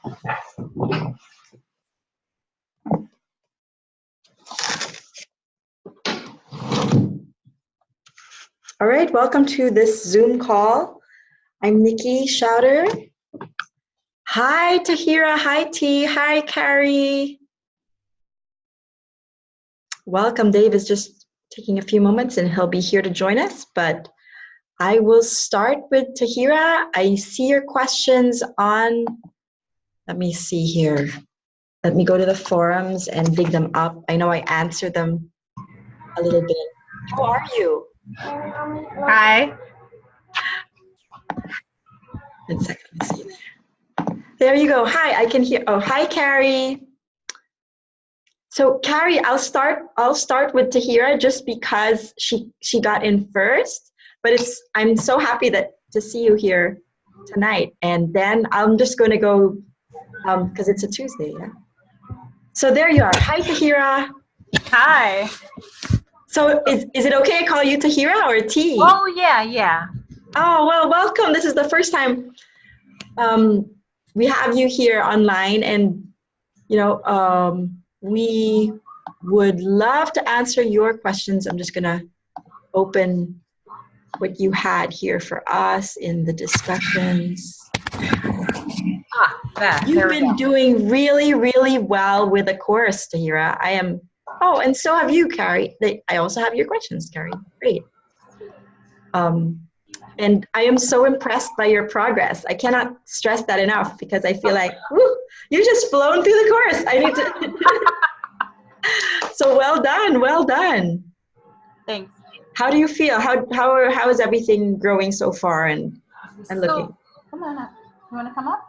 All right, welcome to this Zoom call. I'm Nikki Schauder. Hi, Tahira. Hi, T. Hi, Carrie. Welcome. Dave is just taking a few moments and he'll be here to join us, but I will start with Tahira. I see your questions on, let me see here. Let me go to the forums and dig them up. I know I answered them a little bit. How are you? Hi. 1 second, let me see there. There you go. Hi, I can hear. Oh, hi, Carrie. So Carrie, I'll start with Tahira just because she got in first. But I'm so happy to see you here tonight. And then I'm just going to go because it's a Tuesday. Yeah. So there you are. Hi, Tahira. Hi. So is it okay to call you Tahira or T? Oh yeah. Oh well, welcome. This is the first time we have you here online, and we would love to answer your questions. I'm just gonna open what you had here for us in the discussions. You've been doing really, really well with the course, Tahira. And so have you, Carrie. I also have your questions, Carrie. Great. And I am so impressed by your progress. I cannot stress that enough because I feel like, woo, you just flown through the course. I need to. So well done. Thanks. How do you feel? How is everything growing so far and looking? Come on up. You want to come up?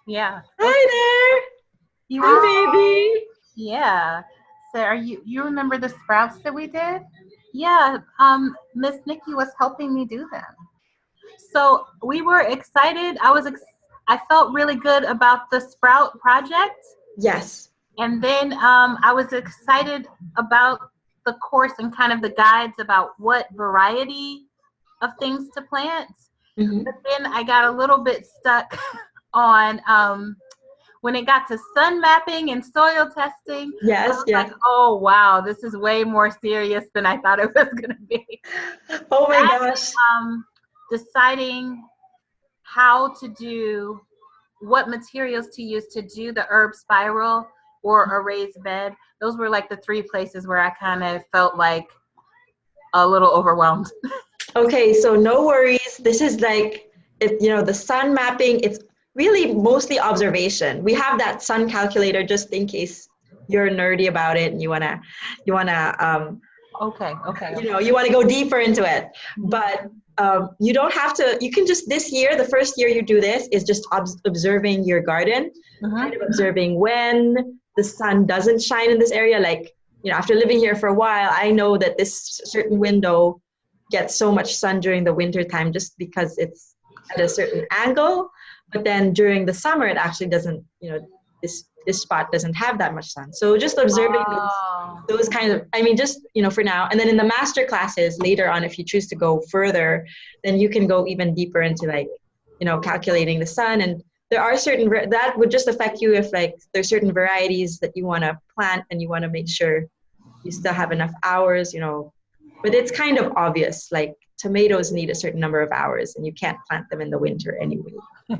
Yeah. Hi there. Hi, baby. Yeah. So you remember the sprouts that we did? Yeah. Miss Nikki was helping me do them. So we were excited. I felt really good about the sprout project. Yes. And then I was excited about the course and kind of the guides about what variety of things to plant. Mm-hmm. But then I got a little bit stuck on when it got to sun mapping and soil testing. Yes. Like, oh wow, this is way more serious than I thought it was going to be. Oh my gosh. Deciding what materials to use to do the herb spiral or a raised bed. Those were like the 3 places where I kind of felt like a little overwhelmed. Okay, so no worries. This is like, the sun mapping, it's really mostly observation. We have that sun calculator just in case you're nerdy about it and you wanna Okay. you want to go deeper into it. But you don't have to, you can just, this year, the first year you do this is just observing your garden, kind of observing when the sun doesn't shine in this area. Like, after living here for a while, I know that this certain window gets so much sun during the winter time just because it's at a certain angle. But then during the summer, it actually doesn't, this spot doesn't have that much sun. So just observing those kinds of, just, for now. And then in the master classes later on, if you choose to go further, then you can go even deeper into like, calculating the sun. And there are that would just affect you if like there's certain varieties that you want to plant and you want to make sure you still have enough hours, but it's kind of obvious, like tomatoes need a certain number of hours and you can't plant them in the winter anyway.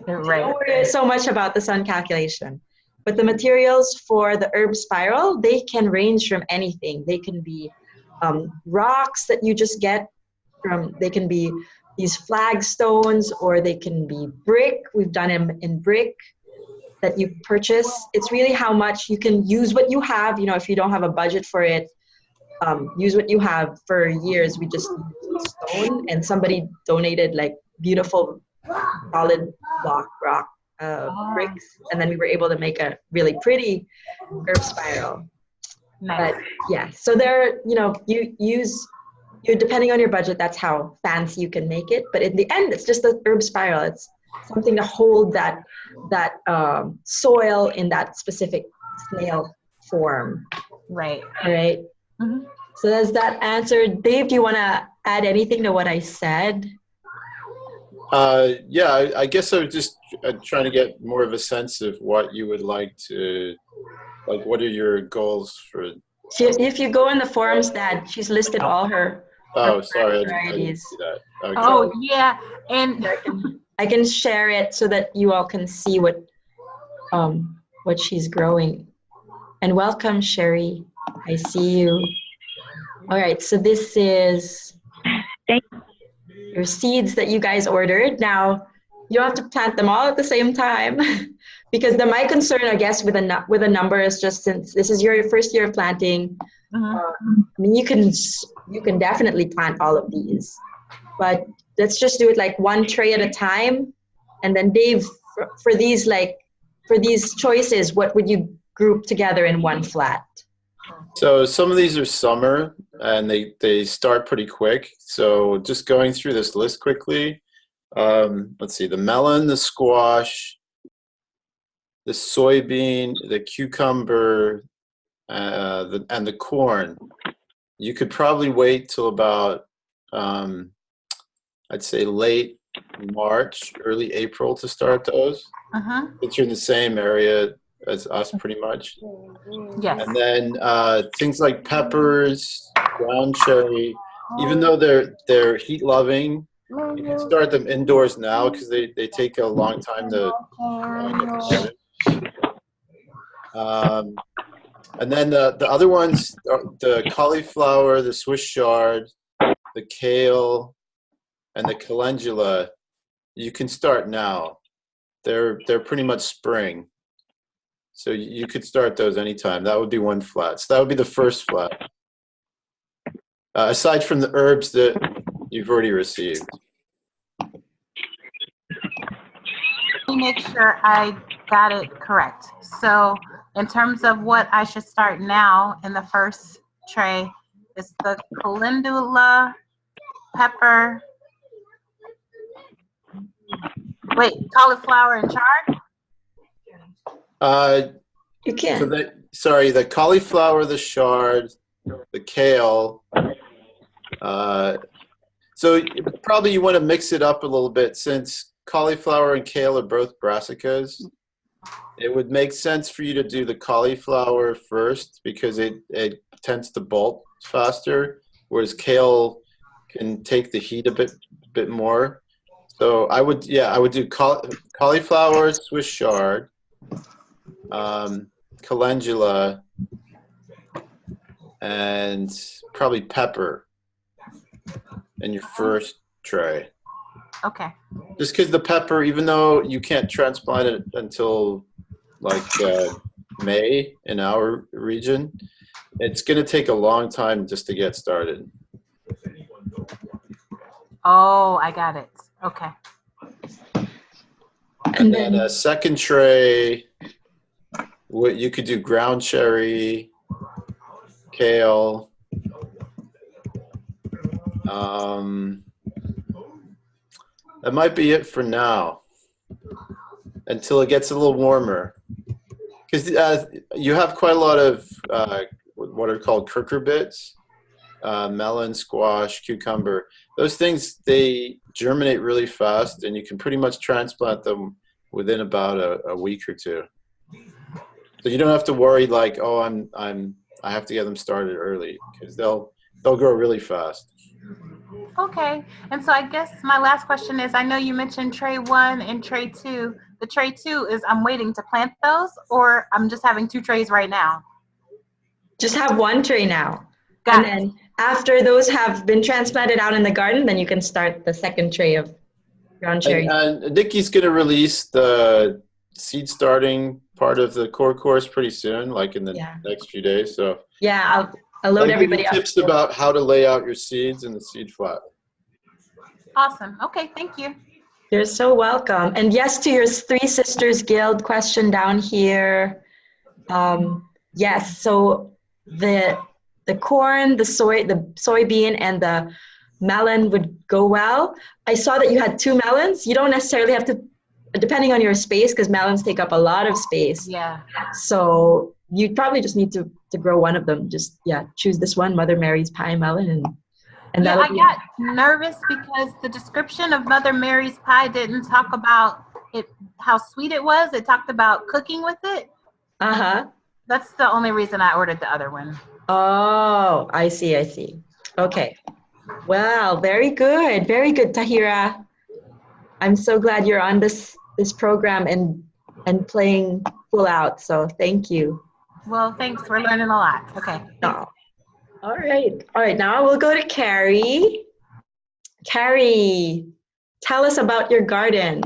Right. Don't worry so much about the sun calculation. But the materials for the herb spiral, they can range from anything. They can be rocks that you just get they can be these flagstones, or they can be brick. We've done them in brick that you purchase. It's really how much you can use what you have. If you don't have a budget for it, use what you have. For years, we just used stone, and somebody donated like beautiful solid block rock bricks, and then we were able to make a really pretty herb spiral. Nice. But yeah, so you're depending on your budget, that's how fancy you can make it. But in the end, it's just the herb spiral. It's something to hold that soil in that specific snail form. Right. All right. Mm-hmm. So does that answer? Dave, do you want to add anything to what I said? Yeah, I guess I was just trying to get more of a sense of what you would like to, like, what are your goals for? If you go in the forums, that she's listed all her Oh, sorry, I didn't varieties. see that. Okay. Oh yeah, and I can share it so that you all can see what she's growing. And welcome, Sherry. I see you. All right, so this is your seeds that you guys ordered. Now, you don't have to plant them all at the same time because my concern, I guess, with a number is just since this is your first year of planting. I mean, you can definitely plant all of these, but let's just do it like one tray at a time. And then Dave, for these choices, what would you group together in one flat? So some of these are summer and they start pretty quick. So just going through this list quickly. Let's see, the melon, the squash, the soybean, the cucumber, and the corn. You could probably wait till about, I'd say late March, early April to start those. Since you're in the same area as us pretty much. yes. And then things like peppers, ground cherry, even though they're heat loving, you can start them indoors now because they take a long time to get started. And then the other ones, the cauliflower, the Swiss chard, the kale, and the calendula, you can start now. They're pretty much spring. So you could start those anytime. That would be one flat. So that would be the first flat. Aside from the herbs that you've already received. Let me make sure I got it correct. So in terms of what I should start now in the first tray, it's the calendula, pepper, cauliflower and chard? You can. So the cauliflower, the chard, the kale. So probably you want to mix it up a little bit since cauliflower and kale are both brassicas. It would make sense for you to do the cauliflower first because it tends to bolt faster, whereas kale can take the heat a bit more. So I would do cauliflower, Swiss chard, calendula, and probably pepper in your first tray. Okay. Just because the pepper, even though you can't transplant it until like May in our region, it's going to take a long time just to get started. Oh, I got it. Okay. And then a second tray, you could do ground cherry, kale, that might be it for now until it gets a little warmer. Because you have quite a lot of what are called cucurbits, melon, squash, cucumber. Those things, they germinate really fast, and you can pretty much transplant them within about a week or two. So you don't have to worry like, oh, I have to get them started early because they'll grow really fast. Okay. And so I guess my last question is, I know you mentioned tray 1 and tray 2. The tray 2 is I'm waiting to plant those, or I'm just having 2 trays right now? Just have 1 tray now. Got and then after those have been transplanted out in the garden, then you can start the second tray of ground cherries. And Nikki's going to release the seed starting part of the core course pretty soon, like in the next few days. So yeah, I'll load everybody up. Tips about how to lay out your seeds in the seed flat. Awesome. Okay, thank you. You're so welcome. And yes, to your Three Sisters Guild question down here. Yes, so the corn, the soybean, and the melon would go well. I saw that you had 2 melons. You don't necessarily have to, depending on your space, because melons take up a lot of space. Yeah. So you probably just need to grow one of them. Just choose this one, Mother Mary's pie melon, and And Yeah, that'll I be got nervous because the description of Mother Mary's pie didn't talk about it, how sweet it was. It talked about cooking with it. uh-huh. That's the only reason I ordered the other one. Oh, I see, I see. Okay. Wow, very good. Very good, Tahira. I'm so glad you're on this program and playing full out. So thank you. Well, thanks. We're learning a lot. Okay. Oh, all right. All right, now we'll go to Carrie. Carrie, tell us about your garden.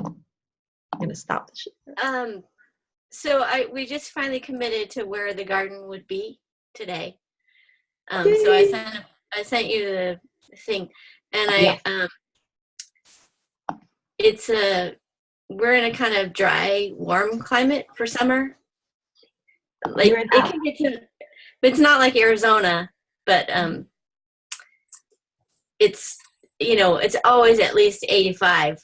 I'm gonna stop the share. So we just finally committed to where the garden would be today. So I sent you the thing, and we're in a kind of dry, warm climate for summer. Like it can get to, but it's not like Arizona, but it's it's always at least 85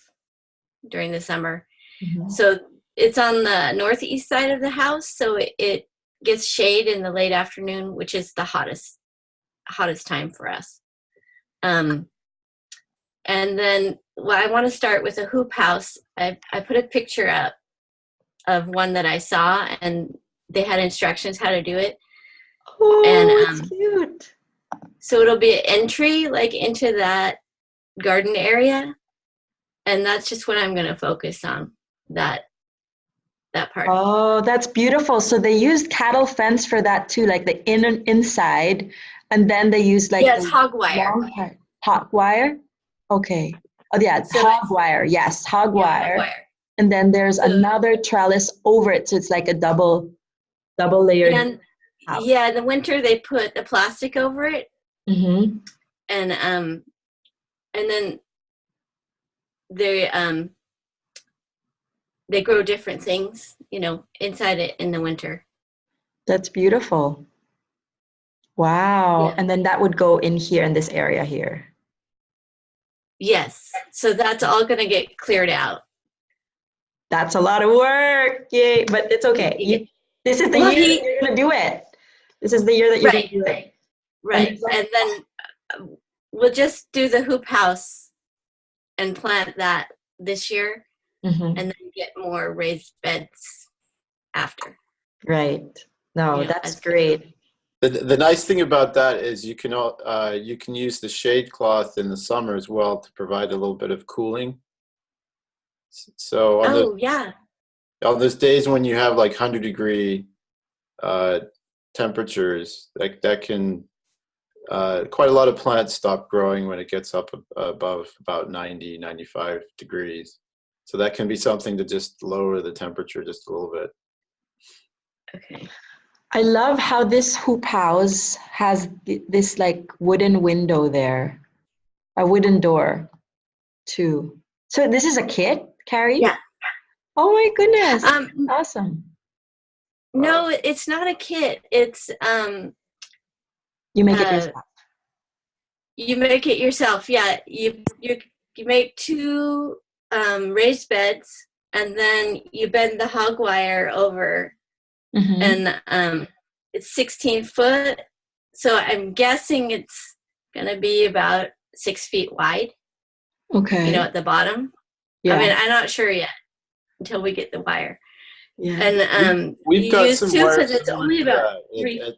during the summer. Mm-hmm. So it's on the northeast side of the house, so it gets shade in the late afternoon, which is the hottest time for us. And then I want to start with a hoop house. I put a picture up of one that I saw, and they had instructions how to do it. Oh, and that's cute. So it'll be an entry like into that garden area, and that's just what I'm going to focus on, that part. Oh, that's beautiful. So they used cattle fence for that too, like the inside, and then they used like it's hog wire. Hog wire. Okay. Oh yeah, it's hog wire. Yes, hog wire. Hog wire. And then there's another trellis over it, so it's like a double layered. In the winter they put the plastic over it. Mm-hmm. And then they grow different things, inside it in the winter. That's beautiful. Wow. Yeah. And then that would go in here in this area here. Yes. So that's all going to get cleared out. That's a lot of work. Yay. But it's okay. This is the year that you're going to do it. This is the year that you're going to do it. Right. And then we'll just do the hoop house and plant that this year, and then get more raised beds after. Right. No, that's great. The nice thing about that is you can use the shade cloth in the summer as well to provide a little bit of cooling. So on those days when you have like 100-degree temperatures, like that can quite a lot of plants stop growing when it gets up above about 90, 95 degrees. So that can be something to just lower the temperature just a little bit. Okay. I love how this hoop house has this like wooden window there, a wooden door too. So this is a kit, Carrie? Yeah. Oh my goodness. Awesome. No, it's not a kit. It's you make it yourself. You make it yourself. Yeah. You make two raised beds, and then you bend the hog wire over. Mm-hmm. And it's 16 foot, so I'm guessing it's gonna be about 6 feet wide. Okay. At the bottom. Yeah. I mean, I'm not sure yet until we get the wire. Yeah. And we've got some wire because it's only about 3.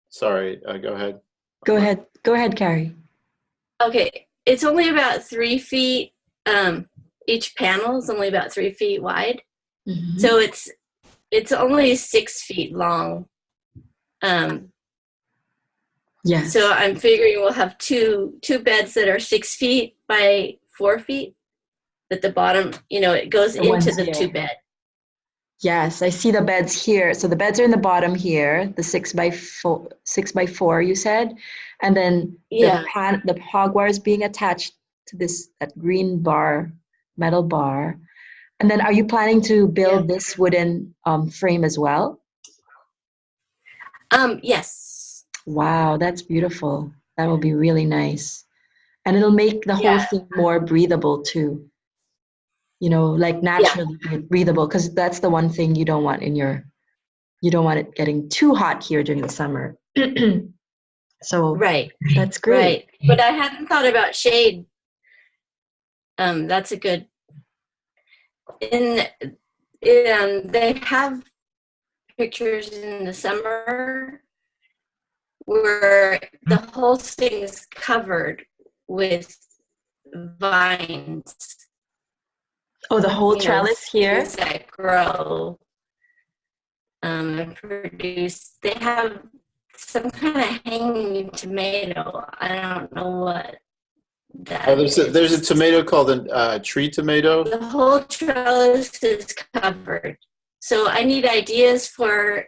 Sorry, go ahead. Go ahead, Carrie. Okay, it's only about 3 feet. Each panel is only about 3 feet wide, so it's only 6 feet long. Yes. So I'm figuring we'll have two beds that are 6 feet by 4 feet. At the bottom, it goes into the 2-bed. Yes, I see the beds here. So the beds are in the bottom here, the 6x4 you said, and then the hog wire is being attached to that green metal bar. And then are you planning to build this wooden frame as well? Yes. Wow, that's beautiful. That will be really nice. And it'll make the whole thing more breathable too. Like naturally breathable, because that's the one thing you don't want you don't want it getting too hot here during the summer. So Right. that's great. Right. But I hadn't thought about shade. That's a good. They have pictures in the summer where the whole thing is covered with vines. Oh, the whole You know, trellis here? things that grow and produce. They have some kind of hanging tomato. I don't know what that Oh, is. there's a tomato called a tree tomato. The whole trellis is covered. So I need ideas for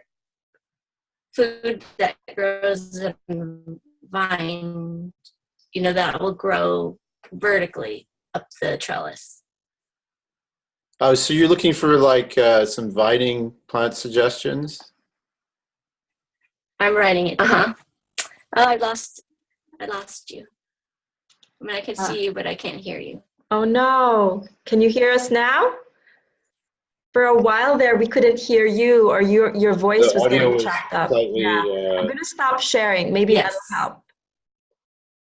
food that grows in vine, you know, that will grow vertically up the trellis. Oh, so you're looking for like some vining plant suggestions? I'm writing it. Oh, I lost you. I mean, I can see you, but I can't hear you. Oh no. Can you hear us now? For a while there, we couldn't hear you, or your voice The was audio getting was chopped up. slightly, Yeah. I'm gonna stop sharing. Maybe Yes. that'll help.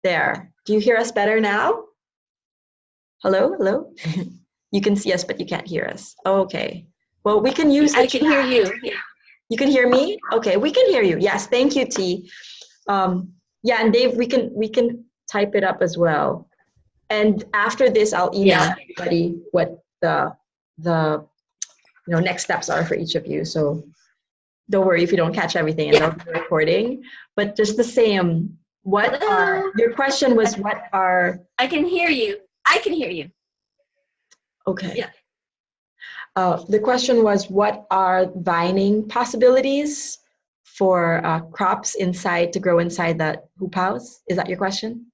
There. Do you hear us better now? Hello? Hello? You can see us, but you can't hear us. Okay. Well, we can use the I can hear chat. you. Yeah. You can hear me? Okay, we can hear you. Yes, thank you, T. Yeah, and Dave, we can type it up as well. And after this, I'll email everybody what the next steps are for each of you. So don't worry if you don't catch everything, and they'll be recording. But just the same, your question was what are... I can hear you. I can hear you. Okay. Yeah. The question was, what are vining possibilities for crops to grow inside the hoop house? Is that your question?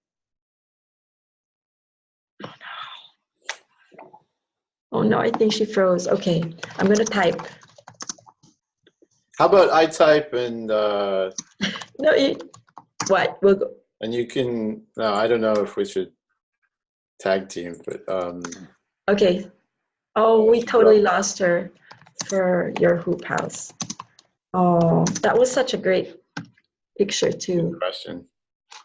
Oh no, I think she froze. Okay, I'm gonna type. how about I type and No, what? We'll go. and you can. No, I don't know if we should tag team, but Okay. Oh, we totally lost her for your hoop house. Oh, that was such a great picture too. question.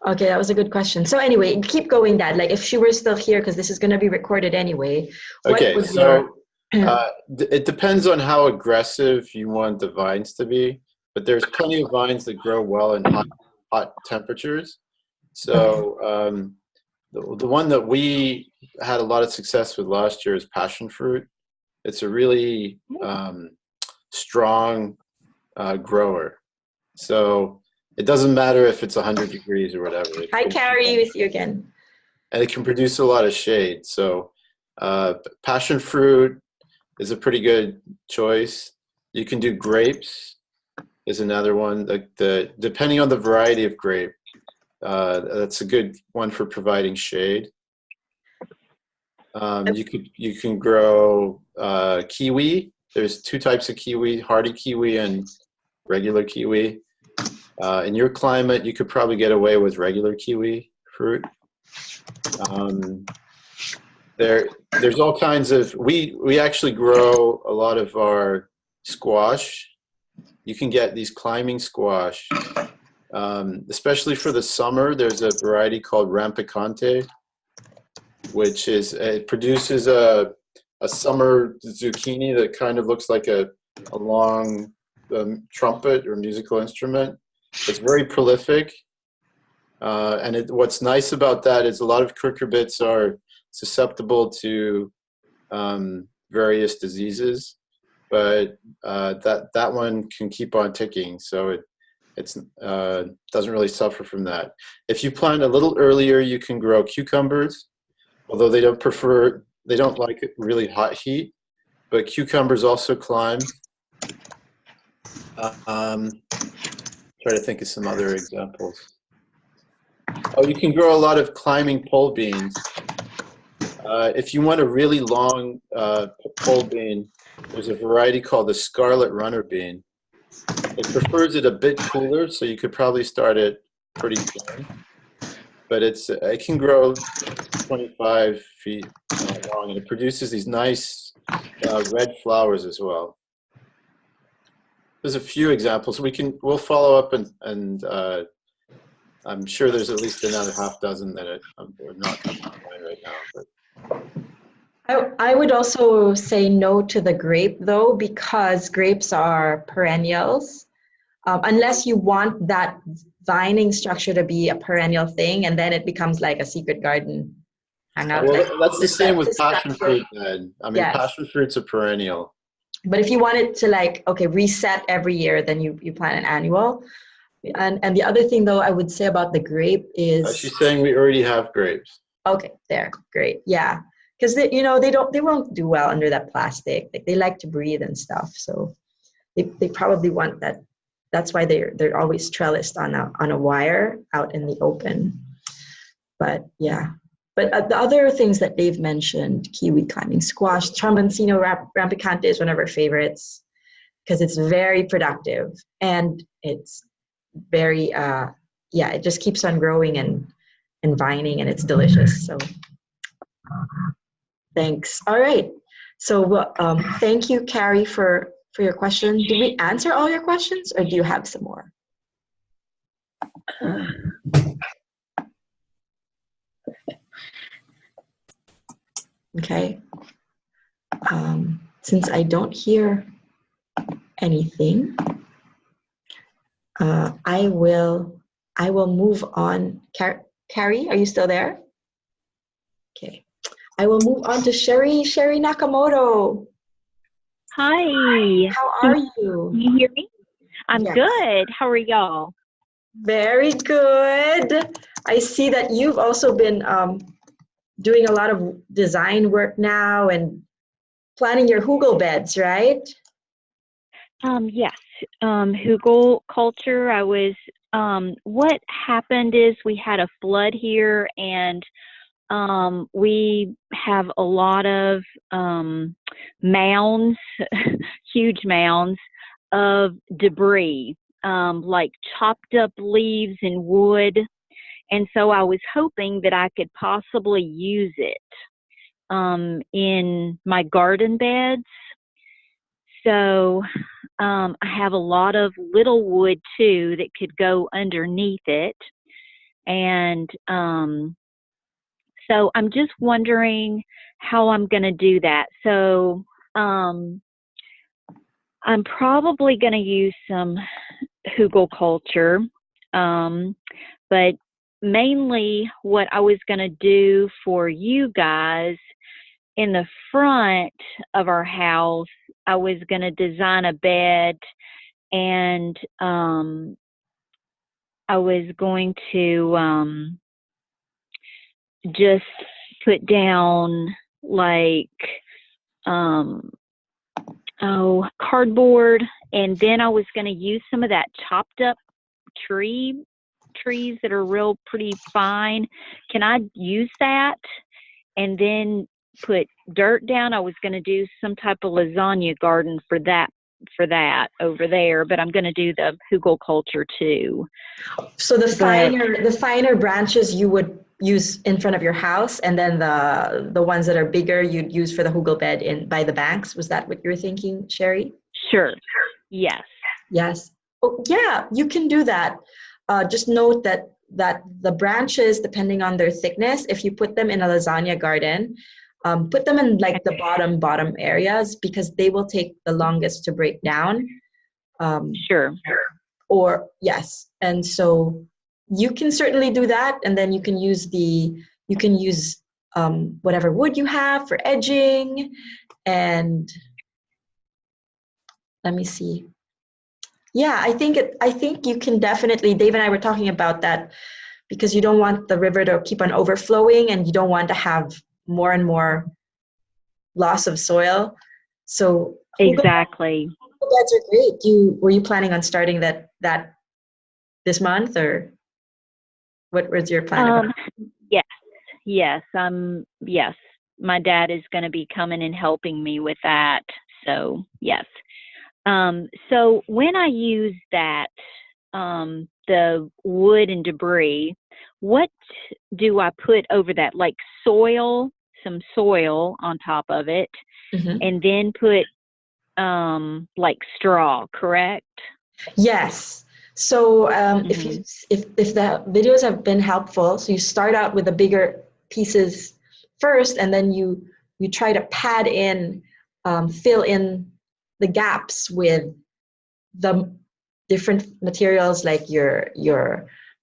Okay, that was a good question. So anyway, keep going, Dad. Like if she were still here, because this is going to be recorded anyway. Okay, so it depends on how aggressive you want the vines to be, but there's plenty of vines that grow well in hot temperatures. So the one that we had a lot of success with last year is passion fruit. It's a really strong grower. So it doesn't matter if it's 100 degrees or whatever. Hi, Carrie, with you again. And it can produce a lot of shade. So passion fruit is a pretty good choice. You can do grapes is another one. Depending on the variety of grape, that's a good one for providing shade. You can grow kiwi. There's two types of kiwi: hardy kiwi and regular kiwi. In your climate, you could probably get away with regular kiwi fruit. There's all kinds of. We actually grow a lot of our squash. You can get these climbing squash, especially for the summer. There's a variety called Rampicante, which it produces a summer zucchini that kind of looks like a long trumpet or musical instrument. It's very prolific, and what's nice about that is a lot of cucurbits are susceptible to various diseases, but that one can keep on ticking, so it doesn't really suffer from that. If you plant a little earlier, you can grow cucumbers, although they don't like really hot heat, but cucumbers also climb. Try to think of some other examples. Oh, you can grow a lot of climbing pole beans. If you want a really long pole bean, there's a variety called the Scarlet Runner bean. It prefers it a bit cooler, so you could probably start it pretty soon. But it can grow 25 feet long, and it produces these nice red flowers as well. There's a few examples. We'll follow up and I'm sure there's at least another half dozen that are not coming to mind right now. But I would also say no to the grape though, because grapes are perennials. Unless you want that vining structure to be a perennial thing, and then it becomes like a secret garden hangout. well, Like that's the same with passion structure. fruit. Then I mean, Yes. passion fruit's a perennial. But if you want it to like, okay, reset every year, then you plant an annual. And the other thing though I would say about the grape is She's saying we already have grapes. okay, there, great, yeah, because they won't do well under that plastic. Like they like to breathe and stuff, so they probably want that. That's why they're always trellised on a wire out in the open. But yeah, but the other things that Dave mentioned, kiwi, climbing squash, tromboncino rampicante is one of our favorites because it's very productive and it's very it just keeps on growing and vining, and it's delicious. So thanks. All right, so thank you, Carrie, for your question. Did we answer all your questions, or do you have some more? Okay, since I don't hear anything, I will move on. Carrie, are you still there? Okay, I will move on to Sherry Nakamoto. Hi. How are you? Can you hear me? I'm Yes. good. How are y'all? Very good. I see that you've also been doing a lot of design work now and planning your hugel beds, right? Yes. Hugel culture. I was. What happened is we had a flood here, and we have a lot of mounds, huge mounds of debris, like chopped up leaves and wood. And so I was hoping that I could possibly use it in my garden beds. So I have a lot of little wood too that could go underneath it. And so I'm just wondering how I'm going to do that. So I'm probably going to use some hugel culture, but mainly what I was going to do for you guys in the front of our house, I was going to design a bed, and I was going to just put down like cardboard, and then I was going to use some of that chopped up trees that are real pretty fine. Can I use that and then put dirt down? I was going to do some type of lasagna garden for that over there, but I'm going to do the hugel culture too. So the finer branches you would use in front of your house, and then the ones that are bigger you'd use for the hugel bed by the banks. Was that what you were thinking, Sherry? Sure. Yes. Yes. Oh, yeah, you can do that. Just note that the branches, depending on their thickness, if you put them in a lasagna garden, put them in like the bottom areas, because they will take the longest to break down. Sure. Or yes, and so you can certainly do that, and then you can use whatever wood you have for edging. And let me see. Yeah, I think you can definitely. Dave and I were talking about that, because you don't want the river to keep on overflowing, and you don't want to have more and more loss of soil. So exactly. Beds are great. Were you planning on starting that this month, or what was your plan? Yes. Yes. My dad is going to be coming and helping me with that. So yes. So when I use that, the wood and debris, what do I put over that? Like some soil on top of it, and then put like straw, correct? Yes. So if the videos have been helpful, so you start out with the bigger pieces first, and then you try to pad in, fill in the gaps with the different materials like your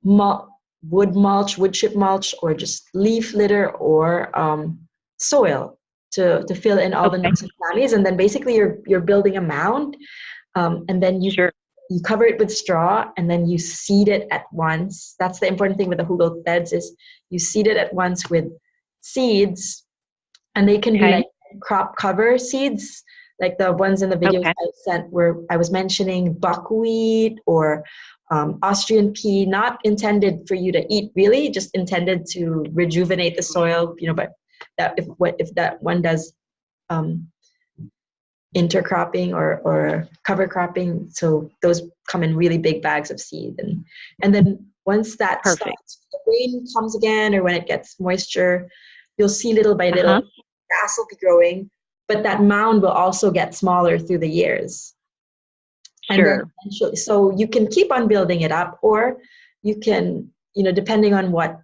wood mulch, wood chip mulch, or just leaf litter, or soil to fill in all the nooks and crannies. And then basically you're building a mound, and then you cover it with straw, and then you seed it at once. That's the important thing with the hugel beds, is you seed it at once with seeds, and they can be like crop cover seeds, like the ones in the videos I sent where I was mentioning buckwheat or Austrian pea, not intended for you to eat really, just intended to rejuvenate the soil, but that if that one does intercropping or cover cropping, so those come in really big bags of seed, and then once that starts, the rain comes again, or when it gets moisture, you'll see little by little grass will be growing, but that mound will also get smaller through the years. And then eventually, so you can keep on building it up, or you can, depending on what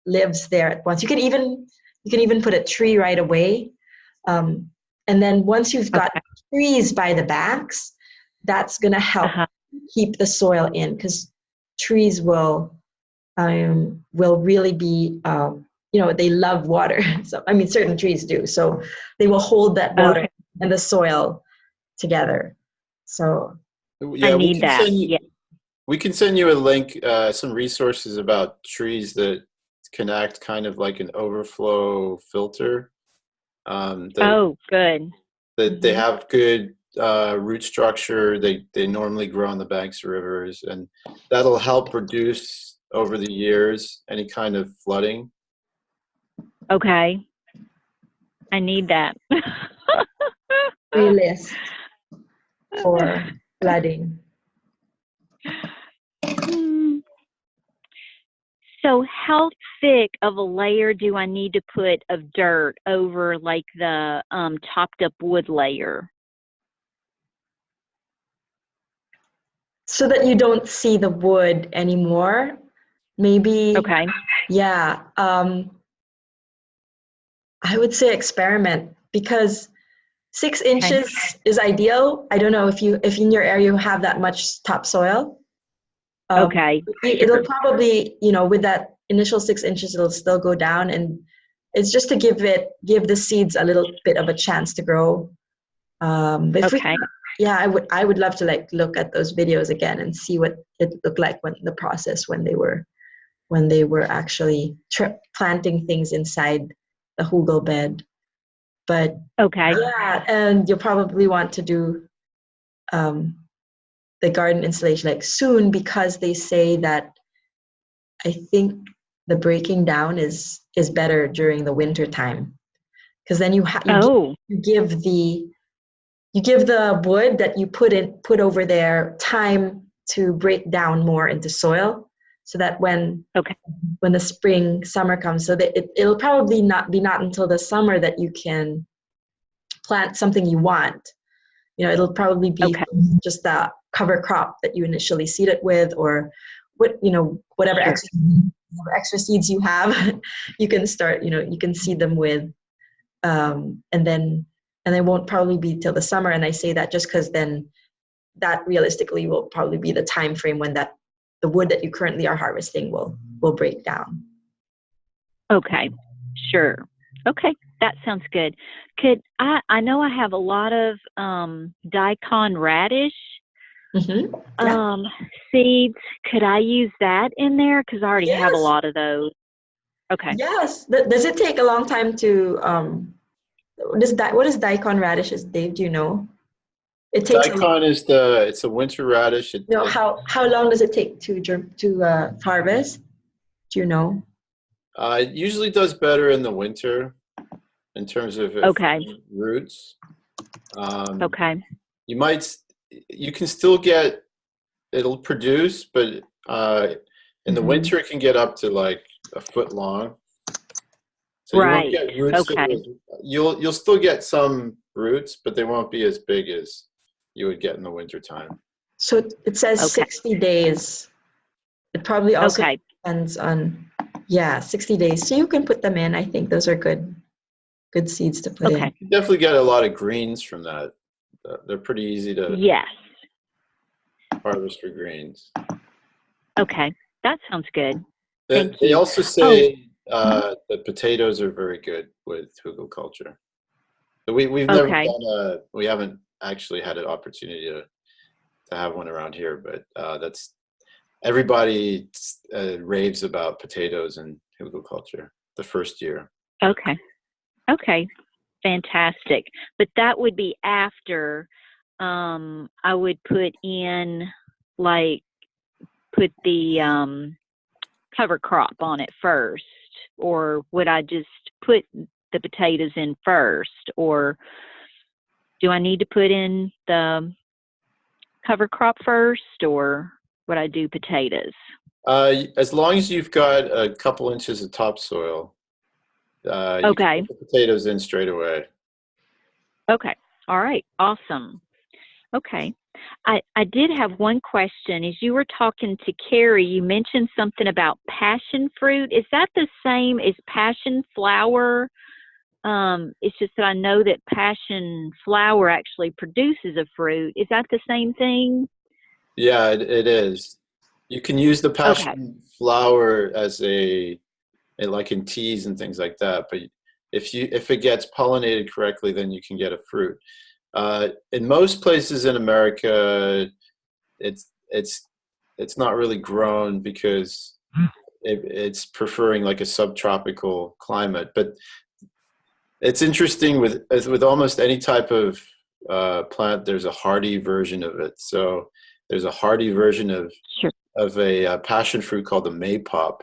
lives there at once, you can even put a tree right away. And then once you've got trees by the backs, that's going to help keep the soil in, because trees will really be, they love water. So, certain trees do. So they will hold that water and the soil together. So yeah, I need that. We can send you a link, some resources about trees that can act kind of like an overflow filter. Good. That they have good root structure. They normally grow on the banks of rivers, and that'll help reduce over the years any kind of flooding. Okay. I need that. Free list for flooding. So how thick of a layer do I need to put of dirt over like the topped up wood layer? So that you don't see the wood anymore. Maybe. Okay. Yeah. I would say experiment, because 6 inches is ideal. I don't know if in your area you have that much topsoil. It'll probably, with that initial 6 inches, it'll still go down, and it's just to give the seeds a little bit of a chance to grow. I would love to look at those videos again and see what it looked like when they were actually planting things inside the hugel bed. But and you'll probably want to do the garden installation soon, because they say that, I think the breaking down is better during the winter time, because then you give the wood that you put over there time to break down more into soil, so that when the summer comes, so that it'll probably not until the summer that you can plant something you want. It'll probably be just that cover crop that you initially seed it with, or whatever extra seeds you have, you can start, you can seed them with, and then it won't probably be till the summer. And I say that just because then that realistically will probably be the time frame when the wood that you currently are harvesting will break down. Okay, sure. Okay, that sounds good. I know I have a lot of daikon radish seeds. Could I use that in there? Because I already have a lot of those. Okay. Yes. Does it take a long time to what is daikon radishes, Dave? Do you know? It takes daikon it's a winter radish. How long does it take to harvest? Do you know? It usually does better in the winter in terms of roots. You can still get, it'll produce, but in the winter it can get up to like a foot long. So you won't get roots. You'll still get some roots, but they won't be as big as you would get in the winter time. So it says Okay. 60 days. It probably also Okay. depends on, yeah, 60 days. So you can put them in. I think those are good seeds to put in. Okay. You definitely get a lot of greens from that. They're pretty easy to Yes. harvest for greens. Okay. That sounds good. They, Thank they you. also say that potatoes are very good with hugelkultur. But we've never Okay. we haven't actually had an opportunity to have one around here, but that's everybody raves about potatoes and hugelkultur the first year. Okay. Okay. Fantastic. But that would be after I would put in like put the cover crop on it first, or would I just put the potatoes in first, or do I need to put in the cover crop first, or would I do potatoes? As long as you've got a couple inches of topsoil, you Okay. can put the potatoes in straight away. Okay. All right. Awesome. Okay. I did have one question. As you were talking to Carrie, you mentioned something about passion fruit. Is that the same as passion flower? It's just that I know that passion flower actually produces a fruit. Is that the same thing? Yeah, it is. You can use the Okay. passion flower as like in teas and things like that. But if it gets pollinated correctly, then you can get a fruit. In most places in America, it's not really grown because it's preferring like a subtropical climate. But it's interesting with almost any type of plant. There's a hardy version of it. So there's a hardy version of Sure. a passion fruit called the maypop.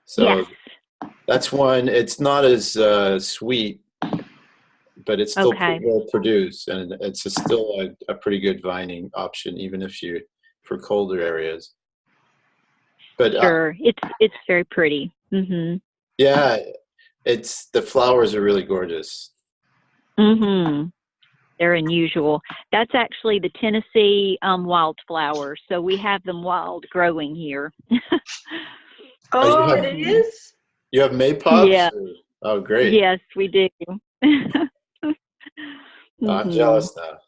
So Yes. that's one. It's not as sweet, but it's still Okay. well produced, and it's still a pretty good vining option, even for colder areas. But Sure. It's very pretty. Mhm. yeah, the flowers are really gorgeous. Mhm. They're unusual. That's actually the Tennessee wildflower. So we have them wild growing here. Oh, have- it is? You have maypops? Yeah. Oh, great. Yes, we do. I'm Mhm. jealous now.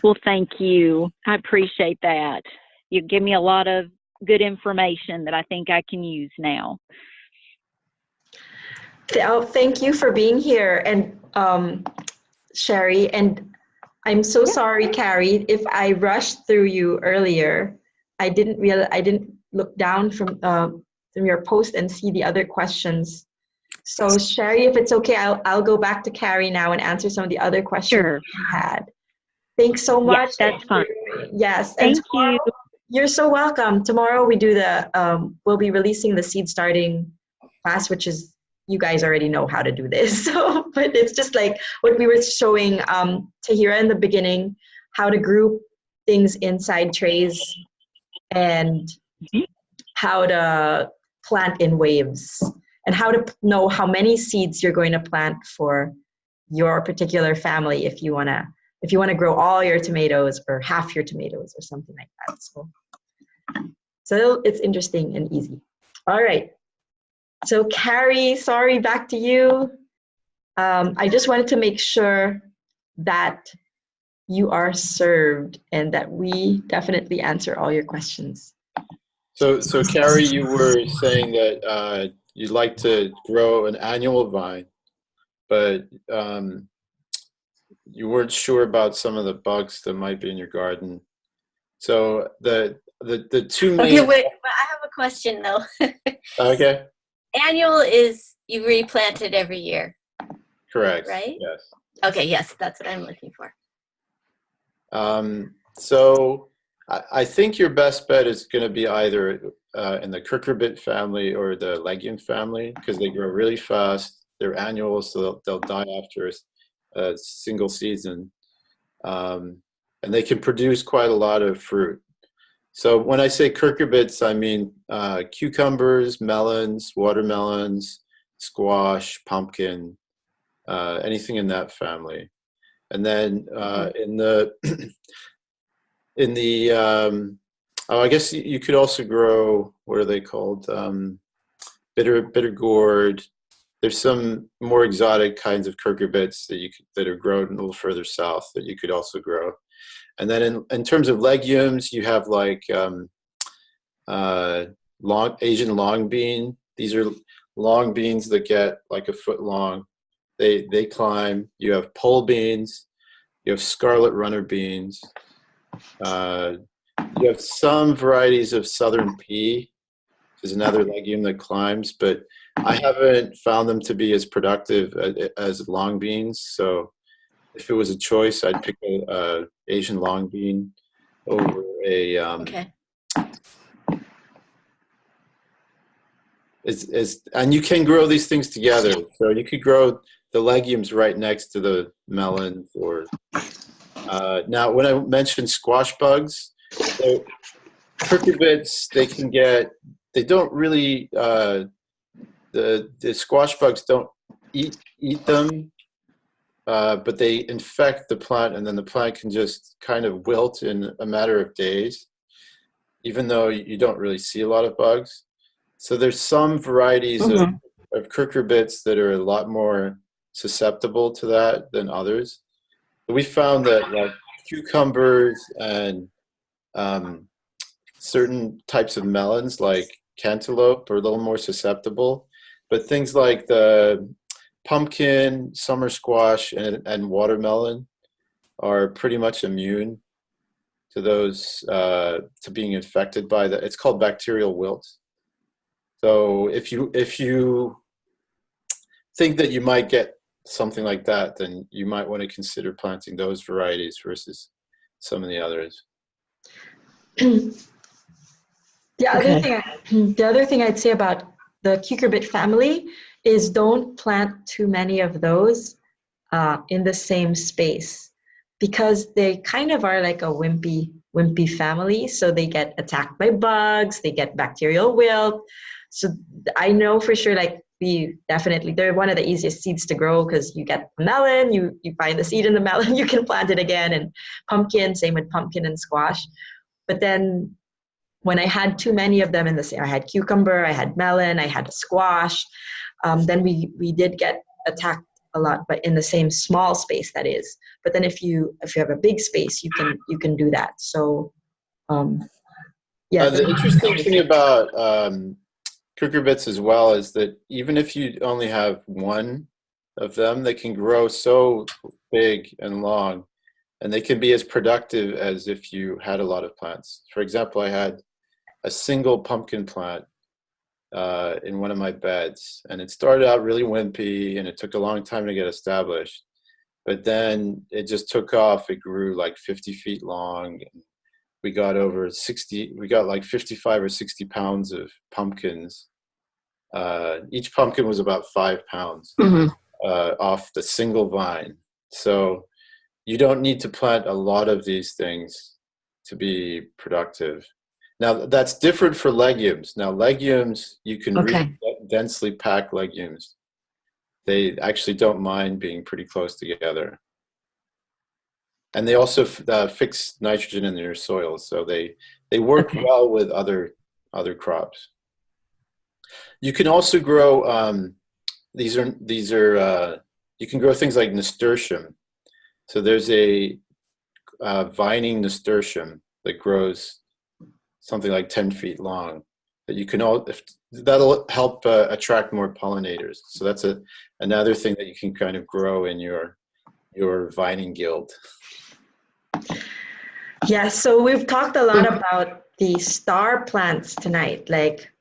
Well, thank you. I appreciate that. You give me a lot of good information that I think I can use now. Thank you for being here, and Sherry. And I'm so sorry, Carrie, if I rushed through you earlier. I didn't look down from your post and see the other questions. So Sherry, if it's okay, I'll go back to Carrie now and answer some of the other questions Sure. you had. Thanks so much. Yes, that's fine. Yes. And Thank you. You're so welcome. Tomorrow we do we'll be releasing the seed starting class, which is, you guys already know how to do this. So, but it's just like what we were showing Tahira in the beginning, how to group things inside trays and how to plant in waves and how to know how many seeds you're going to plant for your particular family if you want to grow all your tomatoes or half your tomatoes or something like that. So it's interesting and easy. All right. So Carrie, sorry, back to you. I just wanted to make sure that you are served and that we definitely answer all your questions. So Carrie, you were saying that you'd like to grow an annual vine, but you weren't sure about some of the bugs that might be in your garden. So the two main. Okay, wait. I have a question though. Okay. Annual is you replant it every year, Correct. right? Yes. Okay, yes, that's what I'm looking for. So I think your best bet is going to be either in the cucurbit family or the legume family, because they grow really fast. They're annual, so they'll die after a single season. And they can produce quite a lot of fruit. So when I say cucurbits, I mean cucumbers, melons, watermelons, squash, pumpkin, anything in that family. And then in the I guess you could also grow, what are they called? Bitter gourd. There's some more exotic kinds of cucurbits that are grown a little further south that you could also grow. And then in terms of legumes, you have like Asian long bean. These are long beans that get like a foot long. They climb. You have pole beans. You have scarlet runner beans. You have some varieties of southern pea, which is another legume that climbs, but I haven't found them to be as productive as long beans. So if it was a choice, I'd pick a Asian long bean over a Okay. And you can grow these things together. So you could grow the legumes right next to the melons. Or now, when I mentioned squash bugs, so cucurbits, they don't really, the squash bugs don't eat them, but they infect the plant, and then the plant can just kind of wilt in a matter of days, even though you don't really see a lot of bugs. So there's some varieties of cucurbits that are a lot more susceptible to that than others. But we found that like cucumbers and certain types of melons like cantaloupe are a little more susceptible. But things like the pumpkin, summer squash, and watermelon are pretty much immune to those, to being infected by it's called bacterial wilt. So if you think that you might get something like that, then you might want to consider planting those varieties versus some of the others. The other thing I'd say about the cucurbit family is don't plant too many of those in the same space, because they kind of are like a wimpy family. So they get attacked by bugs, they get bacterial wilt. So I know for sure, like they're one of the easiest seeds to grow, because you get a melon, you find the seed in the melon, you can plant it again. And pumpkin, same with pumpkin and squash. But then when I had too many of them in the same, I had cucumber, I had melon, I had squash, then we did get attacked a lot, but in the same small space, that is. But then if you have a big space, you can do that. So the interesting thing about cucurbits as well is that even if you only have one of them, they can grow so big and long, and they can be as productive as if you had a lot of plants. For example, I had a single pumpkin plant in one of my beds, and it started out really wimpy, and it took a long time to get established, but then it just took off. It grew like 50 feet long. We got like 55 or 60 pounds of pumpkins. Each pumpkin was about 5 pounds off the single vine. So you don't need to plant a lot of these things to be productive. Now, that's different for legumes. Now, legumes, you can really densely pack legumes. They actually don't mind being pretty close together. And they also fix nitrogen in their soil, so they work well with other crops. You can also grow these are you can grow things like nasturtium. So there's a vining nasturtium that grows something like 10 feet long that you can that'll help attract more pollinators. So that's another thing that you can kind of grow in your vining guild. Yeah, so we've talked a lot about the star plants tonight, like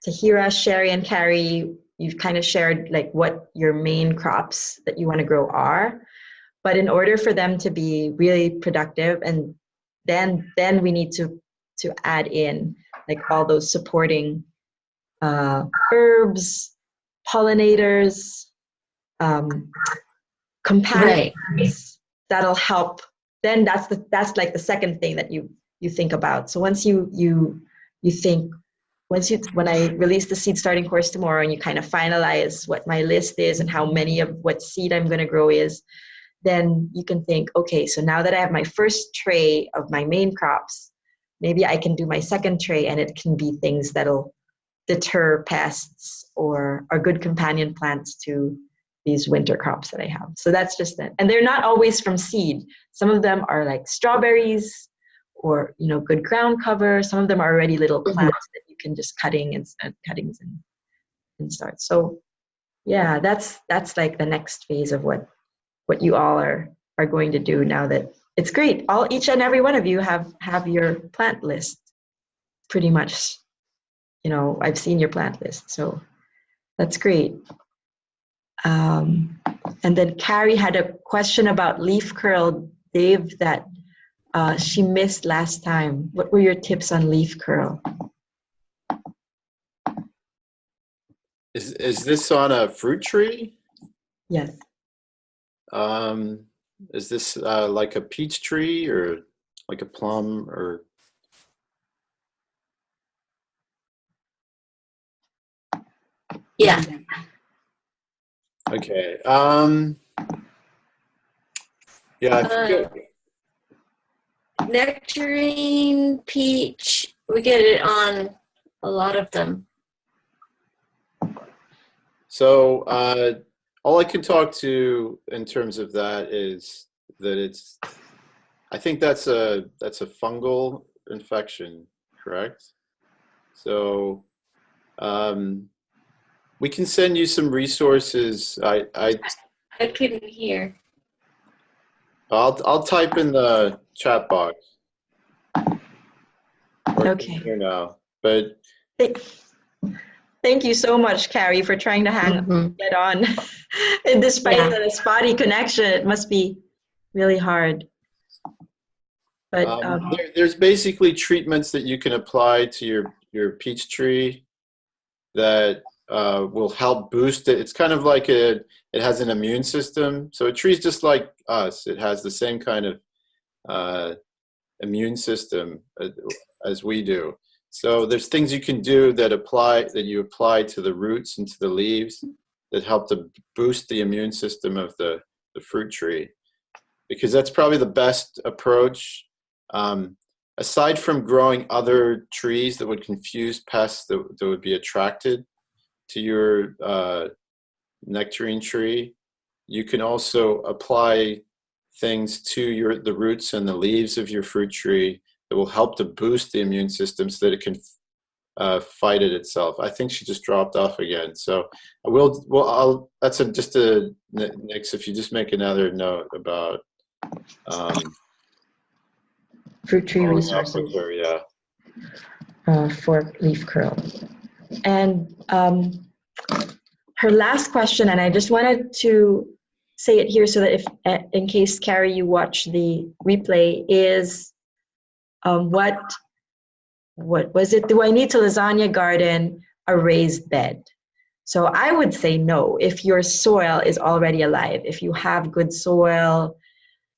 Tahira, Sherry, and Carrie. You've kind of shared like what your main crops that you want to grow are, but in order for them to be really productive, and then we need to add in like all those supporting herbs, pollinators, companions that'll help. Then that's like the second thing that you think about. So once you think, when I release the seed starting course tomorrow, and you kind of finalize what my list is and how many of what seed I'm going to grow is, then you can think, okay, so now that I have my first tray of my main crops, maybe I can do my second tray, and it can be things that'll deter pests or are good companion plants to these winter crops that I have. So that's just it. And they're not always from seed. Some of them are like strawberries or, good ground cover. Some of them are already little plants that you can just cuttings and start. So yeah, that's like the next phase of what you all are going to do now that it's great. Each and every one of you have your plant list pretty much. I've seen your plant list, so that's great. And then Carrie had a question about leaf curl, Dave, that she missed last time. What were your tips on leaf curl? Is this on a fruit tree? Yes. Is this like a peach tree or like a plum or? Yeah. Okay. Yeah, I forget. Nectarine, peach, we get it on a lot of them. So all I can talk to in terms of that is that I think that's a fungal infection, correct? So we can send you some resources. I couldn't hear. I'll type in the chat box. Okay. Here now, but thank you so much, Carrie, for trying to get on. And despite the spotty connection, it must be really hard. But there's basically treatments that you can apply to your peach tree that will help boost it. It's kind of like it has an immune system. So a tree's just like us. It has the same kind of immune system as we do. So there's things you can do that you apply to the roots and to the leaves that help to boost the immune system of the fruit tree, because that's probably the best approach. Aside from growing other trees that would confuse pests that would be attracted to your nectarine tree, you can also apply things to the roots and the leaves of your fruit tree that will help to boost the immune system so that it can fight it itself. I think she just dropped off again. So that's just a Nix, if you just make another note about fruit tree resources. Her, yeah. For leaf curl. And her last question, and I just wanted to say it here so that if, in case, Carrie, you watch the replay, is what was it? Do I need to lasagna garden a raised bed? So I would say no, if your soil is already alive, if you have good soil,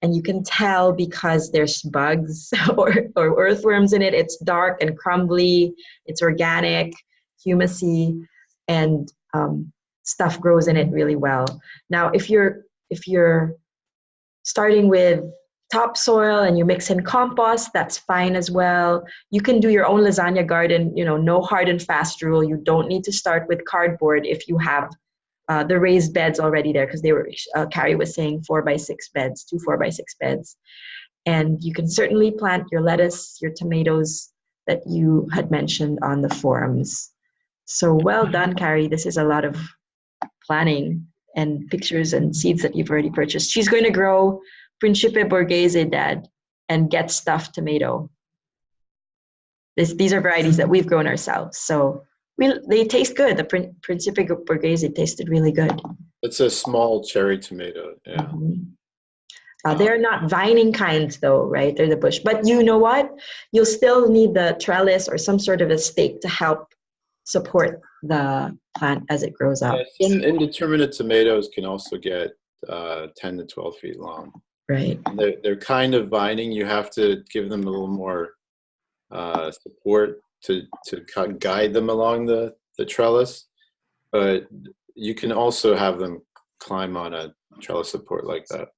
and you can tell because there's bugs or earthworms in it, it's dark and crumbly, it's organic, humusy, and stuff grows in it really well. Now, if you're starting with topsoil and you mix in compost, that's fine as well. You can do your own lasagna garden, no hard and fast rule. You don't need to start with cardboard if you have the raised beds already there, because they were, Carrie was saying 4x6 beds, 2 4x6 beds. And you can certainly plant your lettuce, your tomatoes that you had mentioned on the forums. So well done, Carrie. This is a lot of planning and pictures and seeds that you've already purchased. She's going to grow Principe Borghese, Dad, and Get Stuffed tomato. These are varieties that we've grown ourselves. So they taste good. The Principe Borghese tasted really good. It's a small cherry tomato, yeah. Mm-hmm. They're not vining kinds though, right? They're the bush. But you know what? You'll still need the trellis or some sort of a stake to help support the plant as it grows up. Yeah, some indeterminate tomatoes can also get 10 to 12 feet long. Right. They're kind of vining. You have to give them a little more support to guide them along the trellis, but you can also have them climb on a trellis support like that.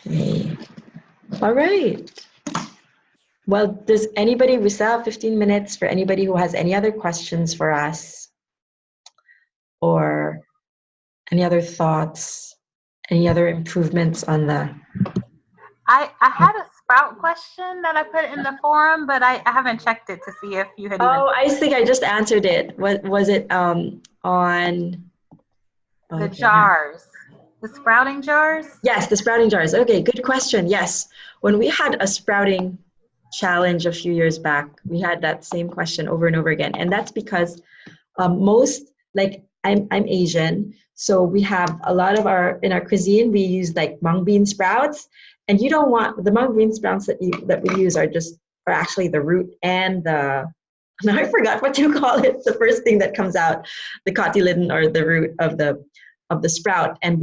Okay. All right. Well, does anybody, we still have 15 minutes for anybody who has any other questions for us or any other thoughts, any other improvements on the... I had a sprout question that I put in the forum, but I haven't checked it to see if you had even. Oh, I think I just answered it. What was it on... The jars, the sprouting jars? Yes, the sprouting jars. Okay, good question. Yes. When we had a sprouting challenge a few years back, we had that same question over and over again. And that's because most, like I'm Asian, so we have a lot of in our cuisine, we use like mung bean sprouts, and you don't want, the mung bean sprouts that we use are actually the root and the, now I forgot what you call it, the first thing that comes out, the cotyledon or the root of the sprout, and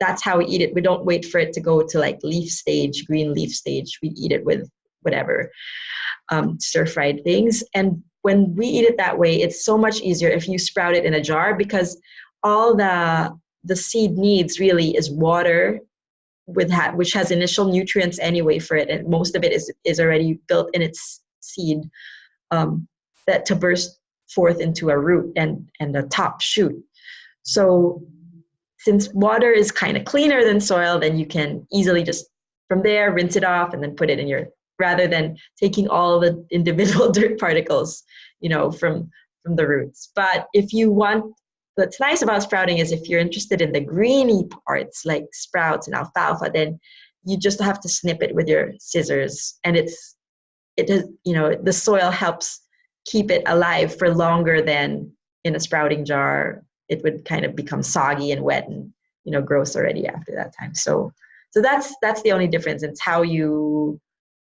that's how we eat it. We don't wait for it to go to like leaf stage, green leaf stage. We eat it with whatever stir-fried things. And when we eat it that way, it's so much easier if you sprout it in a jar, because all the seed needs really is water, which has initial nutrients anyway for it, and most of it is already built in its seed, that to burst forth into a root and a top shoot. So since water is kind of cleaner than soil, then you can easily just from there rinse it off and then put it in your, rather than taking all the individual dirt particles, from the roots. But if you want, what's nice about sprouting is if you're interested in the greeny parts like sprouts and alfalfa, then you just have to snip it with your scissors, and the soil helps keep it alive for longer than in a sprouting jar. It would kind of become soggy and wet and gross already after that time. So that's the only difference. It's how you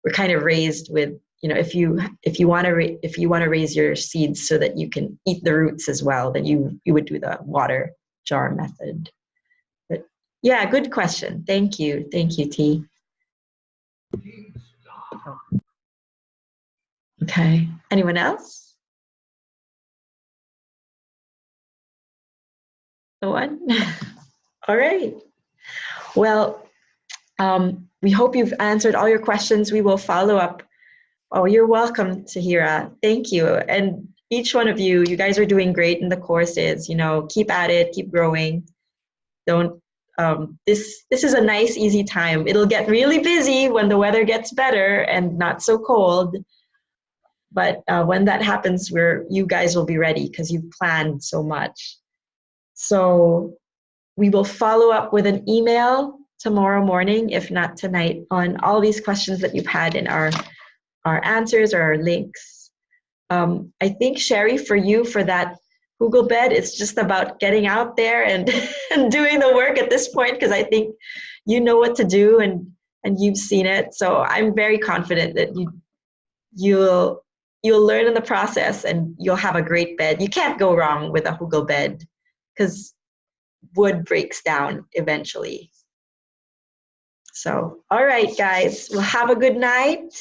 were kind of raised with, if you want to raise your seeds so that you can eat the roots as well, then you would do the water jar method. But yeah, good question. Thank you, T. Okay. Anyone else? No one? All right. Well, we hope you've answered all your questions. We will follow up. Oh, you're welcome, Tahira. Thank you. And each one of you guys are doing great in the courses. Keep at it, keep growing. Don't, this is a nice, easy time. It'll get really busy when the weather gets better and not so cold. But when that happens, you guys will be ready because you've planned so much. So we will follow up with an email tomorrow morning, if not tonight, on all these questions that you've had in our answers or our links. I think, Sherry, for you, for that Google bed, it's just about getting out there and, and doing the work at this point, because I think you know what to do and you've seen it. So I'm very confident that you'll learn in the process and you'll have a great bed. You can't go wrong with a hugel bed because wood breaks down eventually. So, all right, guys, well, have a good night,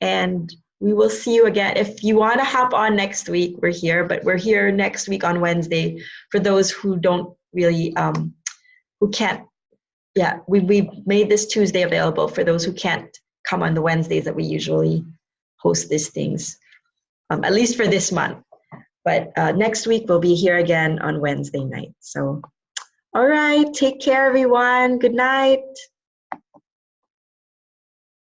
and we will see you again. If you want to hop on next week, we're here, but we're here next week on Wednesday for those who don't really, who can't, yeah, we made this Tuesday available for those who can't come on the Wednesdays that we usually host these things, at least for this month. But next week we'll be here again on Wednesday night. So, all right, take care, everyone. Good night.